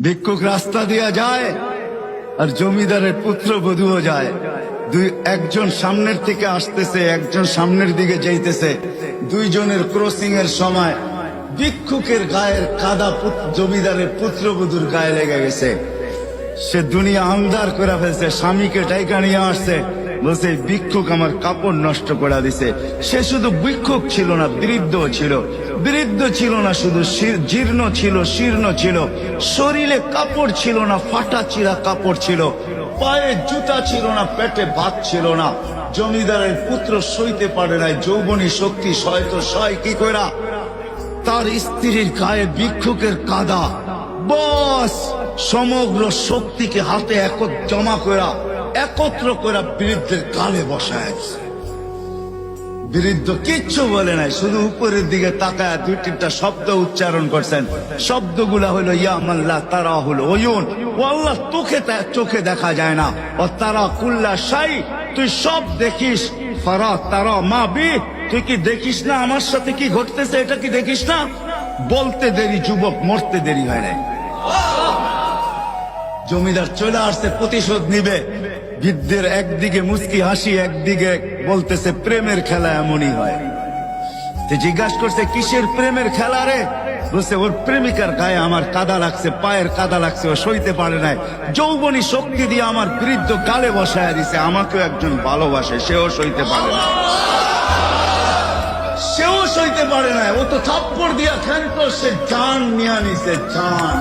ভিক্ষুক রাস্তা দিয়া যায় আর জমিদারের পুত্রবধূও যায়। একজন সামনের থেকে আসতেছে, একজন সামনের দিকে যাইতেছে। দুইজনের ক্রসিং এর সময় ভিক্ষুকের গায়ের কাদা জমিদারের পুত্রবধূর গায়ে লেগে গেছে। সে দুনিয়া আন্ধার করে ফেলছে, স্বামীকে ডাইকা নিয়ে আসছে, বলছে ভিক্ষুক আমার কাপড় নষ্ট করে দিছে। সে শুধু ভিক্ষুক ছিল না, বৃদ্ধ ছিল। বৃদ্ধ ছিল না শুধু, জীর্ণ ছিল, শীর্ণ ছিল। শরীরে কাপড় ছিল না, ফাটা চিরা কাপড় ছিল। পায়ে জুতা ছিল না, পেটে ভাত ছিল না। জমিদারের পুত্র সইতে পারে নাই, যৌবনী শক্তি সয়তো সয় কি কইরা তার স্ত্রীর গায়ে ভিক্ষুকের কাদা। বস সমগ্র শক্তিকে হাতে জমা করা, একত্র করা বৃদ্ধের গালে বসায়। বৃদ্ধ কিচ্ছু বলে নাই, শুধু উপরের দিকে তাকায় দুই তিনটা শব্দ উচ্চারণ করছেন। শব্দগুলা হলো ইয়া মাল্লা তারা হলো ওয়ুন, ও আল্লাহ চোখে দেখা যায় না। ও তারা কুল্লা শাই, তুই সব দেখিস। ফারা তারা মা বি, তুই কি দেখিস না আমার সাথে কি ঘটতেছে? এটা কি দেখিস না? বলতে দেরি যুবক, মরতে দেরি হয় নাই। জমিদার চলে আসছে, প্রতিশোধ নিবে। বৃদ্ধের একদিকে মুস্কি হাসি, একদিকে বলতেছে প্রেমের খেলা এমনই হয়। জিজ্ঞাসা করছে কিসের প্রেমের খেলা রে? বলছে ওর প্রেমিকার গায়ে আমার কাদা লাগছে, পায়ের কাদা লাগছে, ও সইতে পারে নাই। যৌবনী শক্তি দিয়ে আমার বৃদ্ধ গালে বসায় দিছে। আমাকেও একজন ভালোবাসে, সেও সইতে পারে না, সেও সইতে পারে না। ও তো থাপ্পড় দিয়া ক্ষান্ত, সে জান নিয়ে নিছে, জান।